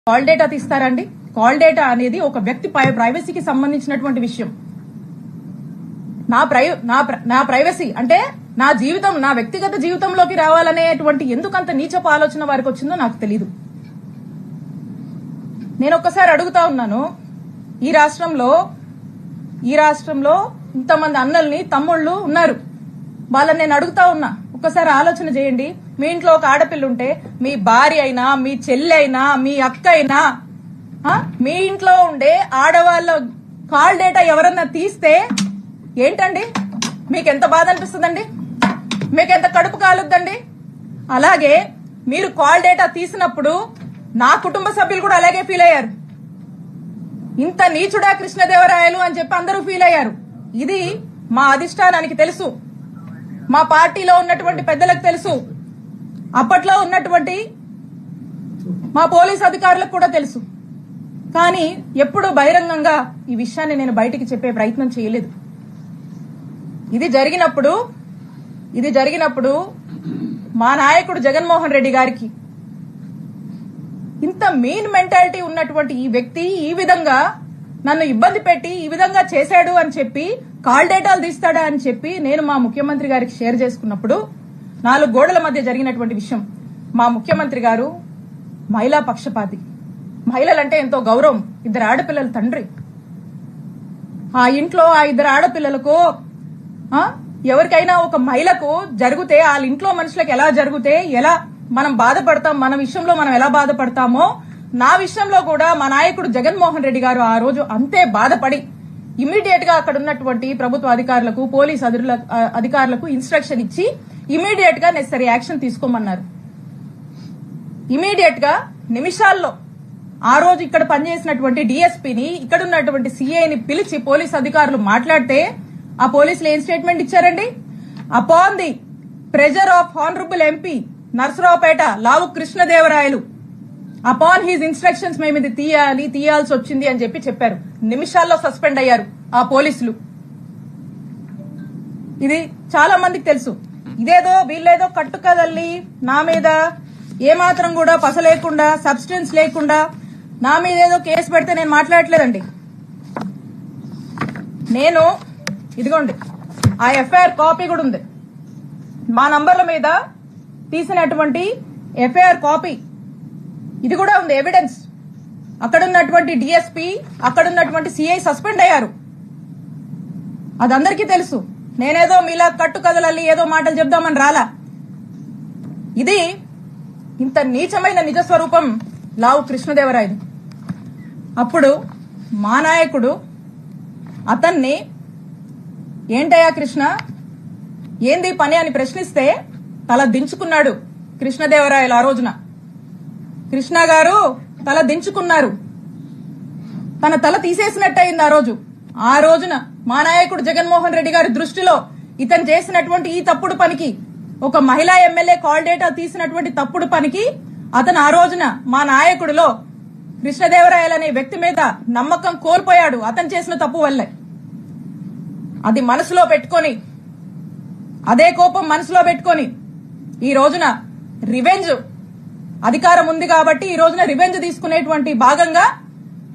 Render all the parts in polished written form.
Call data తీస్తారండి? Call data అనేది ఒక వ్యక్తి ప్రైవసీకి సంబంధించినటువంటి విషయం. నా ప్రైవసీ అంటే నా జీవితం, నా వ్యక్తిగత జీవితంలోకి రావాలనేటువంటి ఎందుకంత నీచపు ఆలోచన వారికి వచ్చిందో నాకు తెలీదు. నేను ఒక్కసారి అడుగుతా ఉన్నాను, ఈ రాష్ట్రంలో ఇంతమంది అన్నల్ని తమ్ముళ్ళు ఉన్నారు, వాళ్ళని నేను అడుగుతా ఉన్నా, ఒక్కసారి ఆలోచన చేయండి. మీ ఇంట్లో ఒక ఆడపిల్ల ఉంటే, మీ భార్య అయినా, మీ చెల్లి అయినా, మీ అక్క అయినా, మీ ఇంట్లో ఉండే ఆడవాళ్ళ కాల్ డేటా ఎవరన్నా తీస్తే ఏంటండి? మీకెంత బాధ అనిపిస్తుందండి? మీకెంత కడుపు కాలుద్దండి? అలాగే మీరు కాల్ డేటా తీసినప్పుడు నా కుటుంబ సభ్యులు కూడా అలాగే ఫీల్ అయ్యారు. ఇంత నీచుడా కృష్ణదేవరాయలు అని చెప్పి అందరూ ఫీల్ అయ్యారు. ఇది మా అధిష్టానానికి తెలుసు, మా పార్టీలో ఉన్నటువంటి పెద్దలకు తెలుసు, అప్పట్లో ఉన్నటువంటి మా పోలీస్ అధికారులకు కూడా తెలుసు. కానీ ఎప్పుడు బహిరంగంగా ఈ విషయాన్ని నేను బయటికి చెప్పే ప్రయత్నం చేయలేదు. ఇది జరిగినప్పుడు మా నాయకుడు జగన్మోహన్ రెడ్డి గారికి ఇంత మీన్ మెంటాలిటీ ఉన్నటువంటి ఈ వ్యక్తి ఈ విధంగా నన్ను ఇబ్బంది పెట్టి ఈ విధంగా చేశాడు అని చెప్పి, కాల్ డేటాలు తీస్తాడా అని చెప్పి నేను మా ముఖ్యమంత్రి గారికి షేర్ చేసుకున్నప్పుడు 4 గోడల మధ్య జరిగినటువంటి విషయం. మా ముఖ్యమంత్రి గారు మహిళా పక్షపాతి, మహిళలంటే ఎంతో గౌరవం, 2 ఆడపిల్లల తండ్రి. ఆ ఇంట్లో ఆ 2 ఆడపిల్లలకు ఎవరికైనా ఒక మహిళకు జరిగితే, వాళ్ళ ఇంట్లో మనుషులకు ఎలా జరిగితే ఎలా మనం బాధపడతాం, మన విషయంలో మనం ఎలా బాధపడతామో, నా విషయంలో కూడా మా నాయకుడు జగన్మోహన్ రెడ్డి గారు ఆ రోజు అంతే బాధపడి ఇమీడియట్ గా అక్కడ ఉన్నటువంటి ప్రభుత్వ అధికారులకు, పోలీస్ అధికారులకు ఇన్స్ట్రక్షన్ ఇచ్చి ఇమీడియట్ గా నెసరీ యాక్షన్ తీసుకోమన్నారు. ఇమీడియట్ గా నిమిషాల్లో ఆ రోజు ఇక్కడ పనిచేసినటువంటి డిఎస్పీని, ఇక్కడ ఉన్నటువంటి సిఐని పిలిచి పోలీస్ అధికారులు మాట్లాడితే ఆ పోలీసులు ఏం స్టేట్మెంట్ ఇచ్చారండి? Upon the pressure of honourable MP Narasaraopet Lavu Krishnadevarayalu, upon his instructions మేము ఇది తీయాల్సి వచ్చింది అని చెప్పారు. నిమిషాల్లో సస్పెండ్ అయ్యారు ఆ పోలీసులు. ఇది చాలా మందికి తెలుసు. ఇదేదో వీళ్ళేదో కట్టుకదల్లి నా మీద ఏమాత్రం కూడా పస లేకుండా, సబ్స్టెన్స్ లేకుండా నా మీద ఏదో కేసు పెడితే నేను మాట్లాడట్లేదండి. నేను ఇదిగోండి ఆ ఎఫ్ఐఆర్ కాపీ కూడా ఉంది, మా నంబర్ల మీద తీసినటువంటి ఎఫ్ఐఆర్ కాపీ ఇది కూడా ఉంది, ఎవిడెన్స్. అక్కడున్నటువంటి డిఎస్పీ, అక్కడున్నటువంటి సిఐ సస్పెండ్ అయ్యారు. అది అందరికీ తెలుసు. నేనేదో మీలా కట్టు కదలల్లి ఏదో మాటలు చెప్దామని రాలా. ఇది ఇంత నీచమైన నిజస్వరూపం లావు కృష్ణదేవరాయలు. అప్పుడు మా నాయకుడు అతన్ని ఏంటయ్యా కృష్ణ, ఏంది పని అని ప్రశ్నిస్తే తల దించుకున్నాడు కృష్ణదేవరాయలు. ఆ రోజున కృష్ణ గారు తల దించుకున్నారు, తన తల తీసేసినట్టయింది. ఆ రోజున మా నాయకుడు జగన్మోహన్ రెడ్డి గారి దృష్టిలో ఇతను చేసినటువంటి ఈ తప్పుడు పనికి, ఒక మహిళా ఎమ్మెల్యే కాల్ డేటా తీసినటువంటి తప్పుడు పనికి అతను ఆ రోజున మా నాయకుడిలో కృష్ణదేవరాయలు అనే వ్యక్తి మీద నమ్మకం కోల్పోయాడు, అతను చేసిన తప్పు వల్లే. అది మనసులో పెట్టుకొని, అదే కోపం మనసులో పెట్టుకొని ఈ రోజున రివెంజ్, అధికారం ఉంది కాబట్టి ఈ రోజున రివెంజ్ తీసుకునేటువంటి భాగంగా,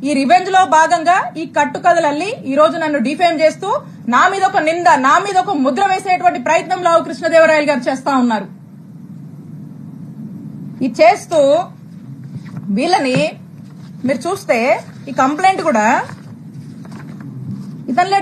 ఈ రివెంజ్ లో భాగంగా ఈ కట్టుకథలల్లి ఈ రోజు నన్ను డిఫేమ్ చేస్తూ నా మీద ఒక నింద, నా మీద ఒక ముద్ర వేసేటువంటి ప్రయత్నం లావు కృష్ణదేవరాయలు గారు చేస్తా ఉన్నారు. ఇది చేస్తూ వీళ్ళని మీరు చూస్తే ఈ కంప్లైంట్ కూడా ఇతని లెటర్